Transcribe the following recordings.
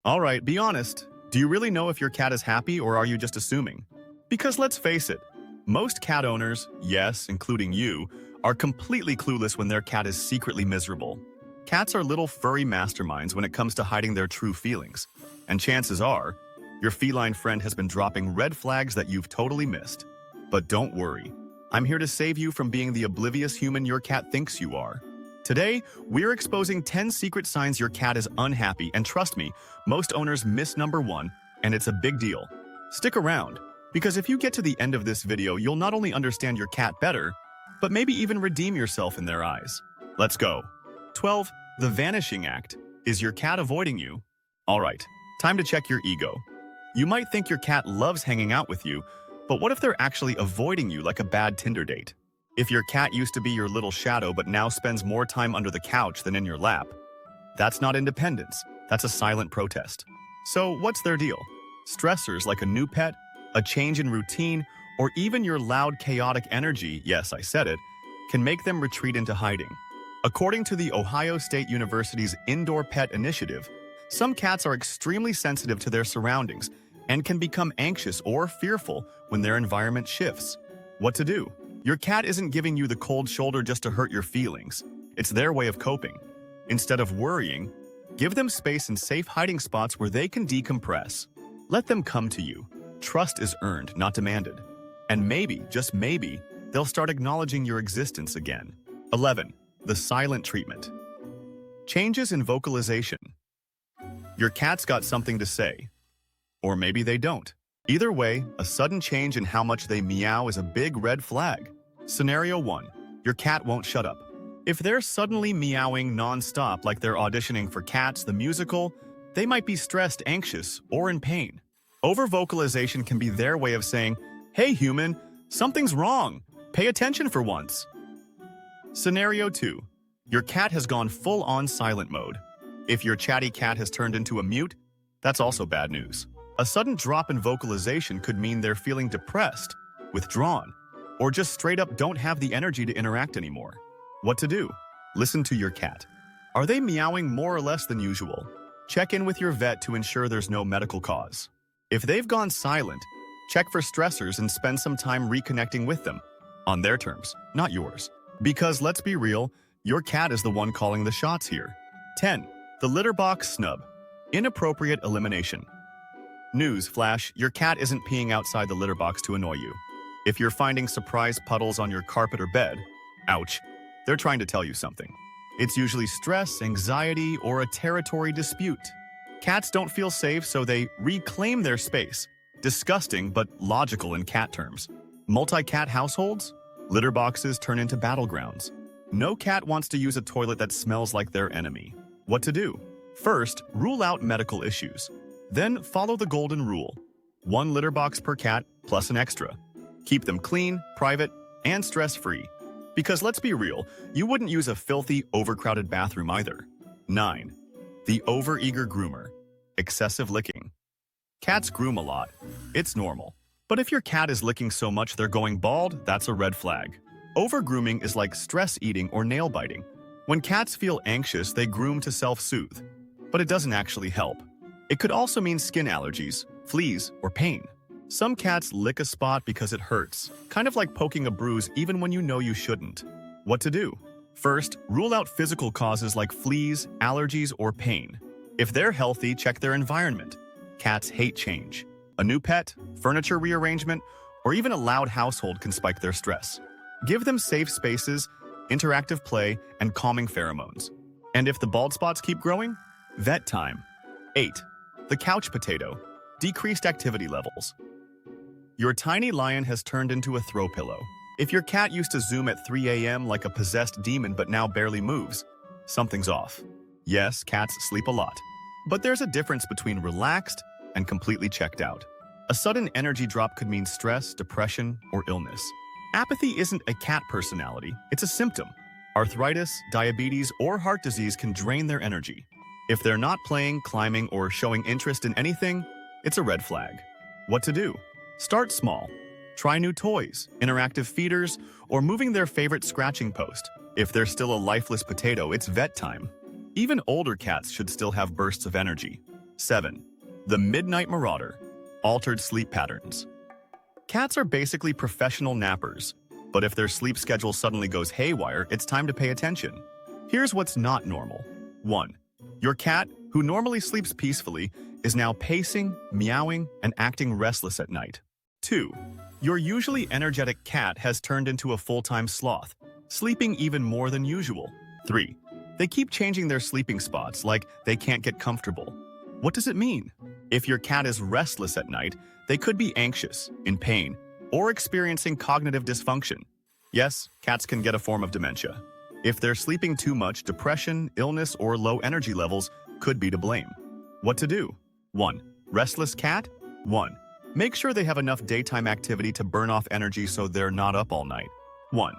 Alright, be honest. Do you really know if your cat is happy or are you just assuming? Because let's face it, most cat owners, yes, including you, are completely clueless when their cat is secretly miserable. Cats are little furry masterminds when it comes to hiding their true feelings. And chances are, your feline friend has been dropping red flags that you've totally missed. But don't worry. I'm here to save you from being the oblivious human your cat thinks you are. Today, we're exposing 10 secret signs your cat is unhappy, and trust me, most owners miss number 1, and it's a big deal. Stick around, because if you get to the end of this video, you'll not only understand your cat better, but maybe even redeem yourself in their eyes. Let's go. 12. The Vanishing Act. Is your cat avoiding you? Alright, time to check your ego. You might think your cat loves hanging out with you, but what if they're actually avoiding you like a bad Tinder date? If your cat used to be your little shadow but now spends more time under the couch than in your lap, that's not independence, that's a silent protest. So what's their deal? Stressors like a new pet, a change in routine, or even your loud, chaotic energy, yes, I said it, can make them retreat into hiding. According to the Ohio State University's Indoor Pet Initiative, some cats are extremely sensitive to their surroundings and can become anxious or fearful when their environment shifts. What to do? Your cat isn't giving you the cold shoulder just to hurt your feelings. It's their way of coping. Instead of worrying, give them space in safe hiding spots where they can decompress. Let them come to you. Trust is earned, not demanded. And maybe, just maybe, they'll start acknowledging your existence again. 11. The silent treatment. Changes in vocalization. Your cat's got something to say. Or maybe they don't. Either way, a sudden change in how much they meow is a big red flag. Scenario 1. Your cat won't shut up. If they're suddenly meowing non-stop like they're auditioning for Cats the musical, they might be stressed, anxious, or in pain. Over-vocalization can be their way of saying, "Hey human, something's wrong. Pay attention for once." Scenario 2. Your cat has gone full-on silent mode. If your chatty cat has turned into a mute, that's also bad news. A sudden drop in vocalization could mean they're feeling depressed, withdrawn, or just straight up don't have the energy to interact anymore. What to do? Listen to your cat. Are they meowing more or less than usual? Check in with your vet to ensure there's no medical cause. If they've gone silent, check for stressors and spend some time reconnecting with them, on their terms, not yours. Because let's be real, your cat is the one calling the shots here. 10. The litter box snub. Inappropriate elimination. News flash, your cat isn't peeing outside the litter box to annoy you. If you're finding surprise puddles on your carpet or bed, ouch, they're trying to tell you something. It's usually stress, anxiety, or a territory dispute. Cats don't feel safe, so they reclaim their space. Disgusting, but logical in cat terms. Multi-cat households? Litter boxes turn into battlegrounds. No cat wants to use a toilet that smells like their enemy. What to do? First, rule out medical issues. Then follow the golden rule. 1 litter box per cat plus an extra. Keep them clean, private, and stress-free. Because let's be real, you wouldn't use a filthy, overcrowded bathroom either. 9. The over-eager groomer. Excessive licking. Cats groom a lot. It's normal. But if your cat is licking so much they're going bald, that's a red flag. Over-grooming is like stress eating or nail biting. When cats feel anxious, they groom to self-soothe. But it doesn't actually help. It could also mean skin allergies, fleas, or pain. Some cats lick a spot because it hurts, kind of like poking a bruise even when you know you shouldn't. What to do? First, rule out physical causes like fleas, allergies, or pain. If they're healthy, check their environment. Cats hate change. A new pet, furniture rearrangement, or even a loud household can spike their stress. Give them safe spaces, interactive play, and calming pheromones. And if the bald spots keep growing, vet time. 8. The couch potato. Decreased activity levels. Your tiny lion has turned into a throw pillow. If your cat used to zoom at 3 a.m. like a possessed demon but now barely moves, something's off. Yes, cats sleep a lot. But there's a difference between relaxed and completely checked out. A sudden energy drop could mean stress, depression, or illness. Apathy isn't a cat personality, it's a symptom. Arthritis, diabetes, or heart disease can drain their energy. If they're not playing, climbing, or showing interest in anything, it's a red flag. What to do? Start small. Try new toys, interactive feeders, or moving their favorite scratching post. If they're still a lifeless potato, it's vet time. Even older cats should still have bursts of energy. 7. The midnight marauder, altered sleep patterns. Cats are basically professional nappers, but if their sleep schedule suddenly goes haywire, it's time to pay attention. Here's what's not normal. 1. Your cat, who normally sleeps peacefully, is now pacing, meowing, and acting restless at night. 2. Your usually energetic cat has turned into a full-time sloth, sleeping even more than usual. 3. They keep changing their sleeping spots like they can't get comfortable. What does it mean? If your cat is restless at night, they could be anxious, in pain, or experiencing cognitive dysfunction. Yes, cats can get a form of dementia. If they're sleeping too much, depression, illness, or low energy levels could be to blame. What to do? 1. Restless cat? 1. Make sure they have enough daytime activity to burn off energy so they're not up all night. 1.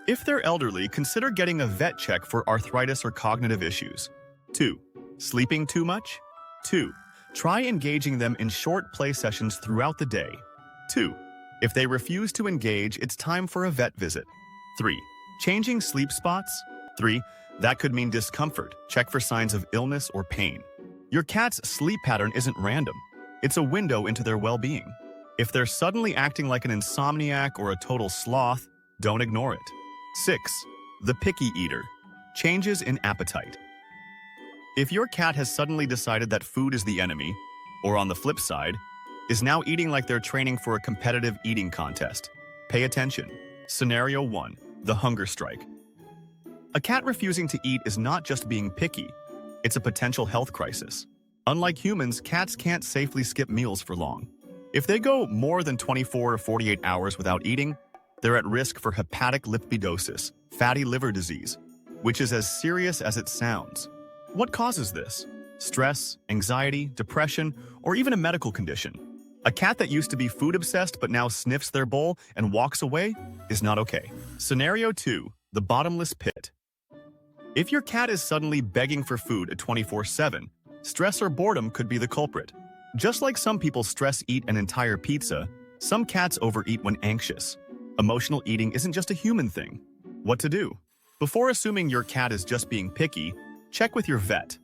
If they're elderly, consider getting a vet check for arthritis or cognitive issues. 2. Sleeping too much? 2. Try engaging them in short play sessions throughout the day. 2. If they refuse to engage, it's time for a vet visit. 3. Changing sleep spots? 3. That could mean discomfort. Check for signs of illness or pain. Your cat's sleep pattern isn't random. It's a window into their well-being. If they're suddenly acting like an insomniac or a total sloth, don't ignore it. 6. The picky eater. Changes in appetite. If your cat has suddenly decided that food is the enemy, or on the flip side, is now eating like they're training for a competitive eating contest, pay attention. Scenario 1. The hunger strike. A cat refusing to eat is not just being picky, it's a potential health crisis. Unlike humans, cats can't safely skip meals for long. If they go more than 24 or 48 hours without eating, they're at risk for hepatic lipidosis, fatty liver disease, which is as serious as it sounds. What causes this? Stress, anxiety, depression, or even a medical condition. A cat that used to be food-obsessed but now sniffs their bowl and walks away is not okay. Scenario 2. The bottomless pit. If your cat is suddenly begging for food at 24/7, stress or boredom could be the culprit. Just like some people stress eat an entire pizza, some cats overeat when anxious. Emotional eating isn't just a human thing. What to do? Before assuming your cat is just being picky, check with your vet.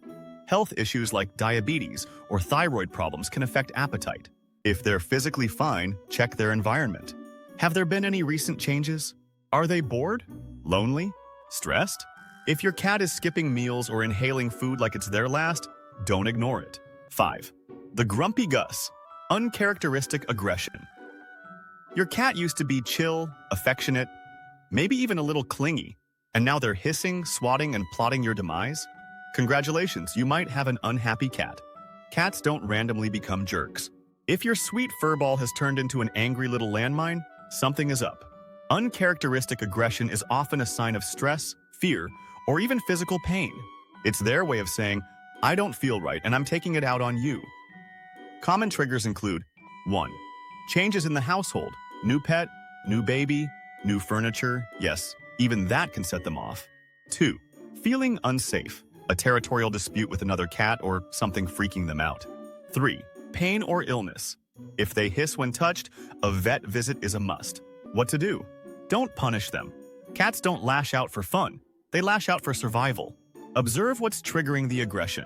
Health issues like diabetes or thyroid problems can affect appetite. If they're physically fine, check their environment. Have there been any recent changes? Are they bored? Lonely? Stressed? If your cat is skipping meals or inhaling food like it's their last, don't ignore it. 5. The grumpy Gus. Uncharacteristic aggression. Your cat used to be chill, affectionate, maybe even a little clingy, and now they're hissing, swatting, and plotting your demise? Congratulations, you might have an unhappy cat. Cats don't randomly become jerks. If your sweet furball has turned into an angry little landmine, something is up. Uncharacteristic aggression is often a sign of stress, fear, or even physical pain. It's their way of saying, I don't feel right and I'm taking it out on you. Common triggers include 1. Changes in the household. New pet, new baby, new furniture. Yes, even that can set them off. 2. Feeling unsafe. A territorial dispute with another cat or something freaking them out. 3. Pain or illness. If they hiss when touched, a vet visit is a must. What to do? Don't punish them. Cats don't lash out for fun. They lash out for survival. Observe what's triggering the aggression.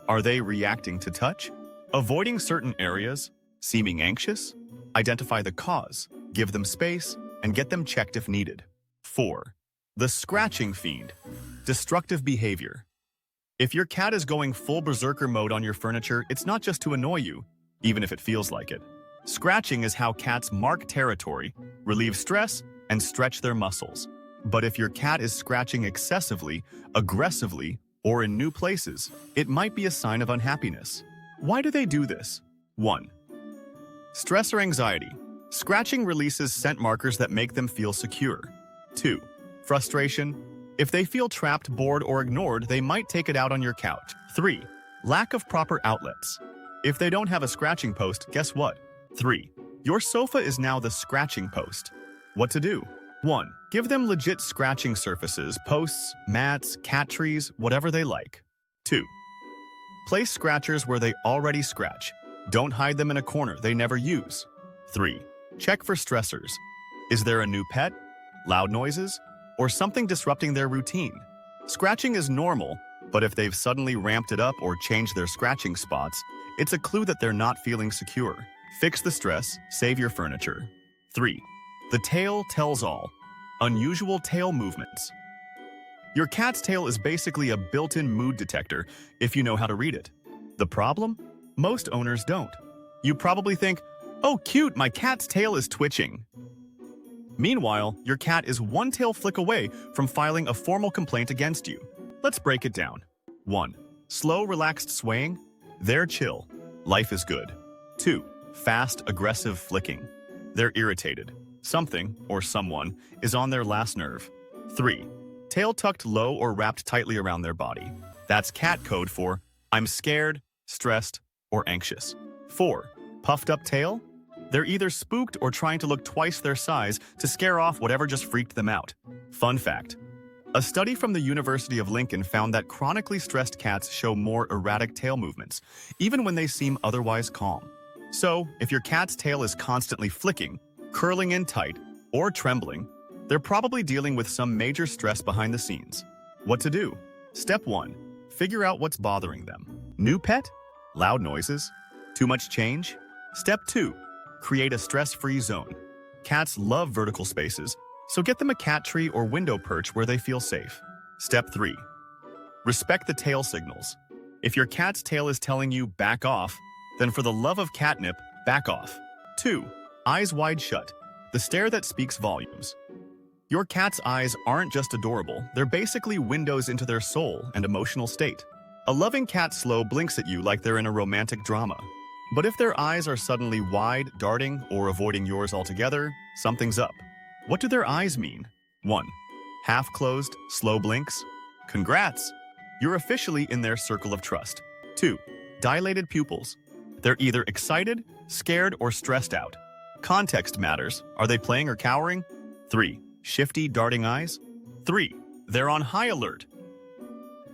Are they reacting to touch? Avoiding certain areas? Seeming anxious? Identify the cause, give them space, and get them checked if needed. 4. The scratching fiend. Destructive behavior. If your cat is going full berserker mode on your furniture, it's not just to annoy you, even if it feels like it. Scratching is how cats mark territory, relieve stress, and stretch their muscles. But if your cat is scratching excessively, aggressively, or in new places, it might be a sign of unhappiness. Why do they do this? 1. Stress or anxiety. Scratching releases scent markers that make them feel secure. 2. Frustration. If they feel trapped, bored, or ignored, they might take it out on your couch. 3. Lack of proper outlets. If they don't have a scratching post, guess what? 3. Your sofa is now the scratching post. What to do? 1. Give them legit scratching surfaces, posts, mats, cat trees, whatever they like. 2. Place scratchers where they already scratch. Don't hide them in a corner they never use. 3. Check for stressors. Is there a new pet, loud noises, or something disrupting their routine? Scratching is normal, But if they've suddenly ramped it up or changed their scratching spots, it's a clue that they're not feeling secure. Fix the stress, save your furniture. 3. The tail tells all. Unusual tail movements. Your cat's tail is basically a built-in mood detector if you know how to read it. The problem? Most owners don't. You probably think, "Oh, cute, my cat's tail is twitching." Meanwhile, your cat is one tail flick away from filing a formal complaint against you. Let's break it down. 1. Slow, relaxed swaying. They're chill. Life is good. 2. Fast, aggressive flicking. They're irritated. Something, or someone, is on their last nerve. 3. Tail tucked low or wrapped tightly around their body. That's cat code for "I'm scared, stressed, or anxious." 4. Puffed up tail. They're either spooked or trying to look twice their size to scare off whatever just freaked them out. Fun fact. A study from the University of Lincoln found that chronically stressed cats show more erratic tail movements, even when they seem otherwise calm. So, if your cat's tail is constantly flicking, curling in tight, or trembling, they're probably dealing with some major stress behind the scenes. What to do? Step 1. Figure out what's bothering them. New pet? Loud noises? Too much change? Step 2. Create a stress-free zone. Cats love vertical spaces, so get them a cat tree or window perch where they feel safe. Step 3. Respect the tail signals. If your cat's tail is telling you back off, then for the love of catnip, back off. 2. Eyes wide shut. The stare that speaks volumes. Your cat's eyes aren't just adorable, they're basically windows into their soul and emotional state. A loving cat slow blinks at you like they're in a romantic drama. But if their eyes are suddenly wide, darting, or avoiding yours altogether, something's up. What do their eyes mean? 1. Half-closed, slow blinks. Congrats! You're officially in their circle of trust. 2. Dilated pupils. They're either excited, scared, or stressed out. Context matters. Are they playing or cowering? 3. Shifty, darting eyes. 3. They're on high alert.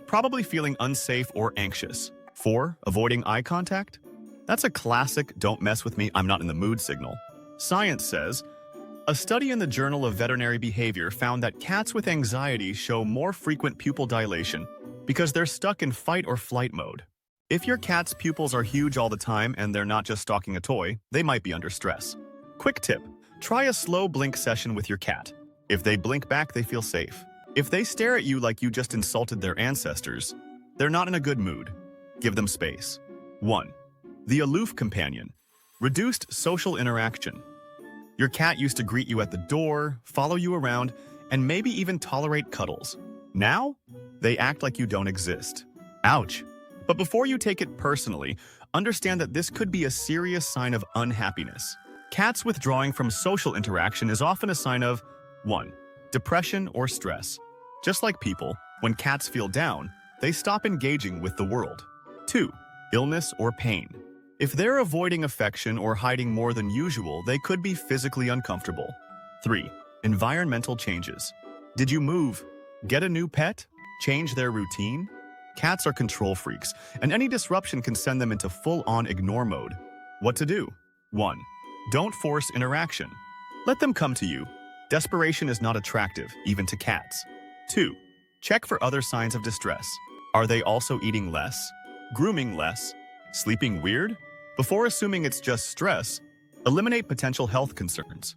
Probably feeling unsafe or anxious. 4. Avoiding eye contact. That's a classic "don't mess with me, I'm not in the mood" signal. Science says, a study in the Journal of Veterinary Behavior found that cats with anxiety show more frequent pupil dilation because they're stuck in fight or flight mode. If your cat's pupils are huge all the time and they're not just stalking a toy, they might be under stress. Quick tip, try a slow blink session with your cat. If they blink back, they feel safe. If they stare at you like you just insulted their ancestors, they're not in a good mood. Give them space. 1. The aloof companion. Reduced social interaction. Your cat used to greet you at the door, follow you around, and maybe even tolerate cuddles. Now, they act like you don't exist. Ouch. But before you take it personally, understand that this could be a serious sign of unhappiness. Cats withdrawing from social interaction is often a sign of 1. Depression or stress. Just like people, when cats feel down, they stop engaging with the world. 2. Illness or pain. If they're avoiding affection or hiding more than usual, they could be physically uncomfortable. 3. Environmental changes. Did you move? Get a new pet? Change their routine? Cats are control freaks, and any disruption can send them into full-on ignore mode. What to do? 1. Don't force interaction. Let them come to you. Desperation is not attractive, even to cats. 2. Check for other signs of distress. Are they also eating less? Grooming less? Sleeping weird? Before assuming it's just stress, eliminate potential health concerns.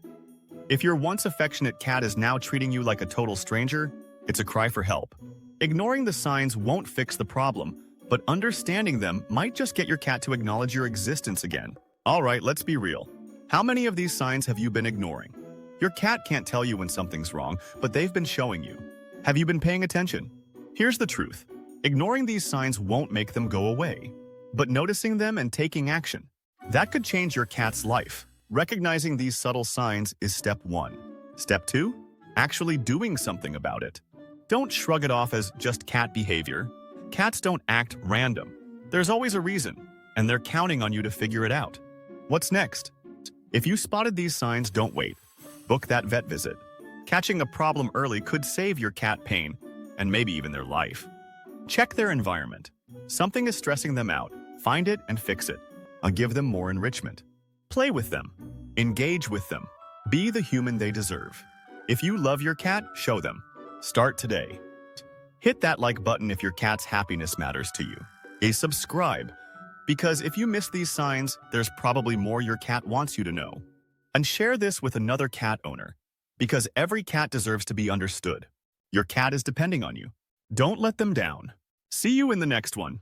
If your once affectionate cat is now treating you like a total stranger, it's a cry for help. Ignoring the signs won't fix the problem, but understanding them might just get your cat to acknowledge your existence again. All right, let's be real. How many of these signs have you been ignoring? Your cat can't tell you when something's wrong, but they've been showing you. Have you been paying attention? Here's the truth. Ignoring these signs won't make them go away. But noticing them and taking action, that could change your cat's life. Recognizing these subtle signs is step 1. Step 2? Actually doing something about it. Don't shrug it off as just cat behavior. Cats don't act random. There's always a reason, and they're counting on you to figure it out. What's next? If you spotted these signs, don't wait. Book that vet visit. Catching a problem early could save your cat pain, and maybe even their life. Check their environment. Something is stressing them out. Find it and fix it. Give them more enrichment. Play with them. Engage with them. Be the human they deserve. If you love your cat, show them. Start today. Hit that like button if your cat's happiness matters to you. A subscribe, because if you miss these signs, there's probably more your cat wants you to know. And share this with another cat owner, because every cat deserves to be understood. Your cat is depending on you. Don't let them down. See you in the next one.